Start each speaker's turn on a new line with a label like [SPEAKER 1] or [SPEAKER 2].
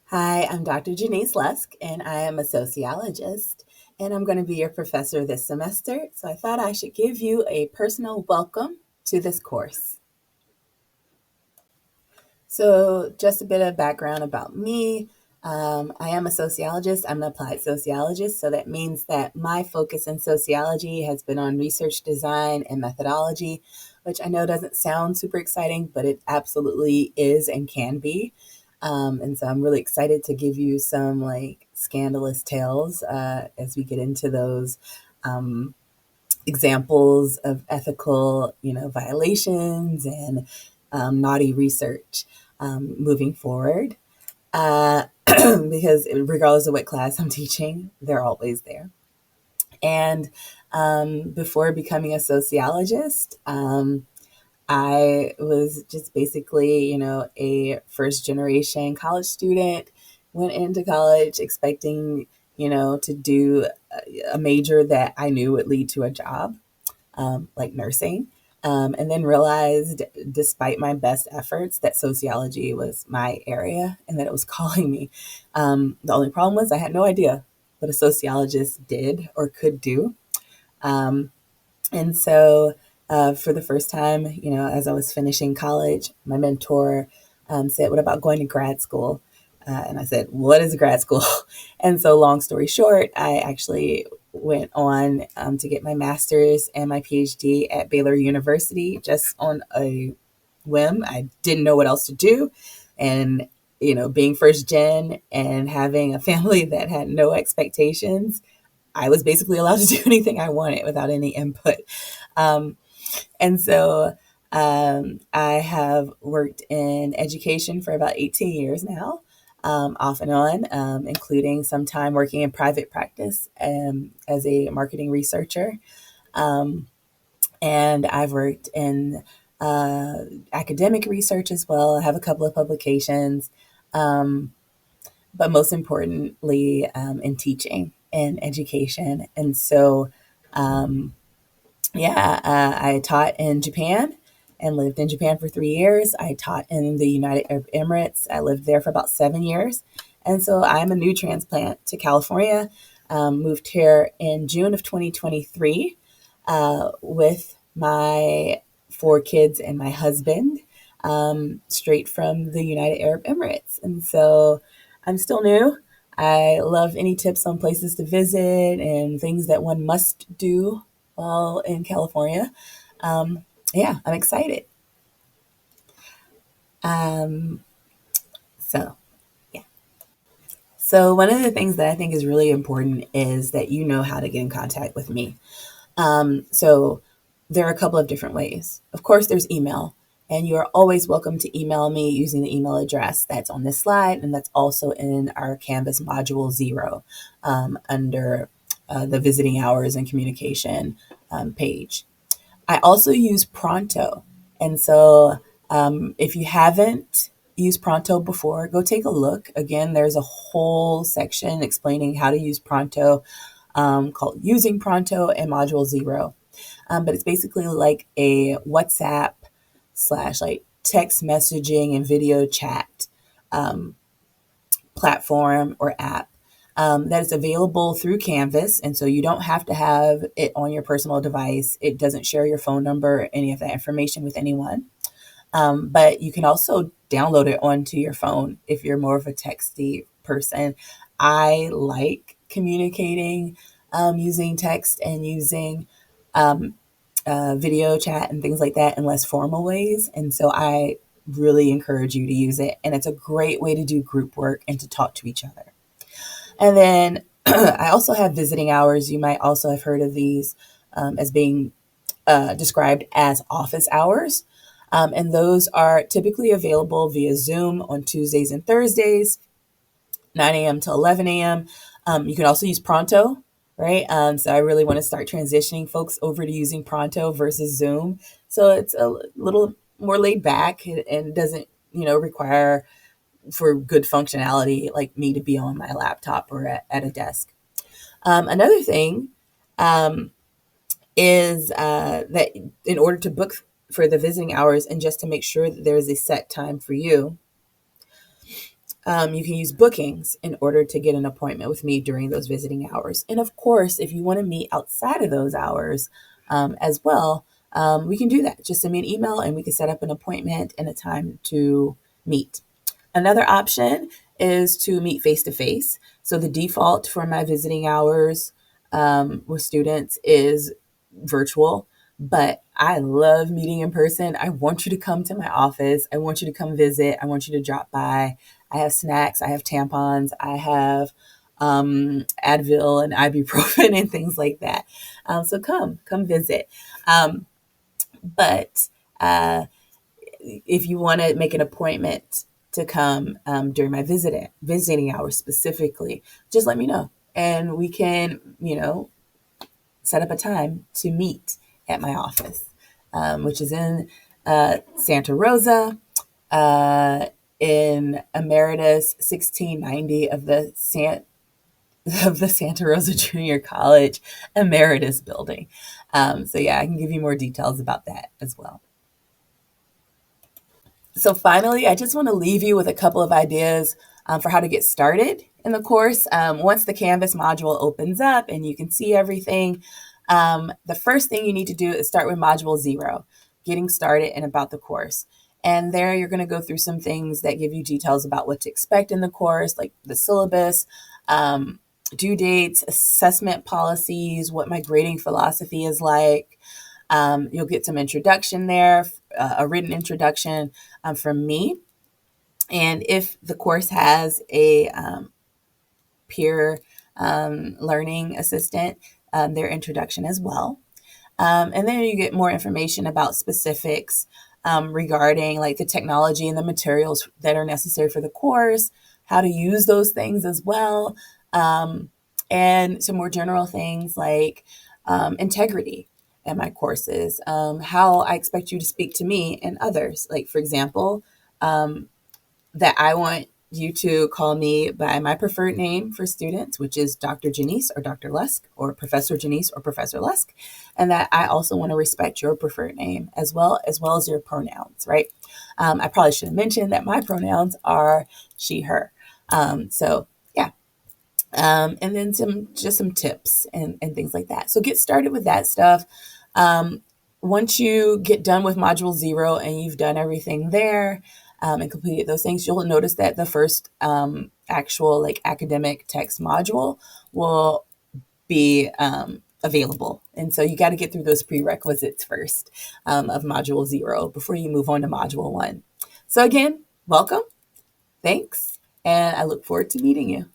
[SPEAKER 1] Hi, I'm Dr. Jeniece and I am a sociologist, and I'm going to be your professor this semester. So I thought I should give you a personal welcome to this course. So, just a bit of background about me. I am a sociologist. I'm an applied sociologist. So that means that my focus in sociology has been on research design and methodology, which I know doesn't sound super exciting, but it absolutely is and can be. And so I'm really excited to give you some like scandalous tales as we get into those um, examples of ethical, violations and naughty research moving forward. Because regardless of what class I'm teaching, they're always there. And before becoming a sociologist, I was just basically, a first generation college student, went into college expecting, to do a major that I knew would lead to a job, like nursing. And then realized, despite my best efforts, that sociology was my area and that it was calling me. The only problem was I had no idea what a sociologist did or could do. Um, and so, for the first time, as I was finishing college, my mentor said, "What about going to grad school?" And I said, "What is grad school?" And so, long story short, I actually went on to get my master's and my PhD at Baylor University just on a whim. I didn't know what else to do. And, being first gen and having a family that had no expectations, I was basically allowed to do anything I wanted without any input. Um, and so I have worked in education for about 18 years now, off and on, including some time working in private practice as a marketing researcher. Um, and I've worked in uh, academic research as well. I have a couple of publications, um, but most importantly, in teaching and education. And so, um, yeah, I taught in Japan and lived in Japan for 3 years. I taught in the United Arab Emirates. I lived there for about 7 years. And so I'm a new transplant to California. Moved here in June of 2023 with my 4 kids and my husband, straight from the United Arab Emirates. And so I'm still new. I love any tips on places to visit and things that one must do while in California. Um, yeah, I'm excited. Um, so, yeah. So, one of the things that I think is really important is that you know how to get in contact with me. So there are a couple of different ways. Of course, there's email, and you are always welcome to email me using the email address that's on this slide, and that's also in our Canvas module 0 under the visiting hours and communication page. I also use Pronto. And so if you haven't used Pronto before, go take a look. Again, there's a whole section explaining how to use Pronto called Using Pronto in Module 0. But it's basically like a WhatsApp slash like text messaging and video chat um, platform or app that is available through Canvas. And so you don't have to have it on your personal device. It doesn't share your phone number or any of that information with anyone. But you can also download it onto your phone if you're more of a texty person. I like communicating using text and using um, video chat and things like that in less formal ways. And so I really encourage you to use it. And it's a great way to do group work and to talk to each other. And then I also have visiting hours. You might also have heard of these as being described as office hours. And those are typically available via Zoom on Tuesdays and Thursdays, 9 a.m. to 11 a.m. You can also use Pronto, right? So I really want to start transitioning folks over to using Pronto versus Zoom. So it's a little more laid back and doesn't, require for good functionality like me to be on my laptop or at a desk. Another thing um, is that in order to book for the visiting hours and just to make sure that there is a set time for you, You can use bookings in order to get an appointment with me during those visiting hours. And of course, if you want to meet outside of those hours as well, we can do that. Just send me an email and we can set up an appointment and a time to meet. Another option is to meet face to face. So the default for my visiting hours with students is virtual, but I love meeting in person. I want you to come to my office. I want you to come visit. I want you to drop by. I have snacks. I have tampons. I have Advil and ibuprofen and things like that. So come visit. But if you want to make an appointment to come during my visiting hours specifically, just let me know. And we can, set up a time to meet at my office, which is in Santa Rosa, in Emeritus 1690 of the Santa Rosa Junior College Emeritus building. So yeah, I can give you more details about that as well. So finally, I just want to leave you with a couple of ideas for how to get started in the course. Once the Canvas module opens up and you can see everything, the first thing you need to do is start with Module 0, getting started and about the course. And there you're going to go through some things that give you details about what to expect in the course, like the syllabus, due dates, assessment policies, what my grading philosophy is like. You'll get some introduction there, a written introduction from me. And if the course has a peer learning assistant, their introduction as well. And then you get more information about specifics regarding like the technology and the materials that are necessary for the course, how to use those things as well, and some more general things like integrity in my courses, how I expect you to speak to me and others. Like, for example, that I want you to call me by my preferred name for students, which is Dr. Jeniece or Dr. Lusk or Professor Jeniece or Professor Lusk, and that I also want to respect your preferred name as well as your pronouns, right? I probably should have mentioned that my pronouns are she, her. So yeah. And then some tips and things like that. So get started with that stuff. Once you get done with Module 0 and you've done everything there, and completed those things, you'll notice that the first actual like academic text module will be available. And so you got to get through those prerequisites first of Module 0 before you move on to Module 1. So again, welcome, thanks, and I look forward to meeting you.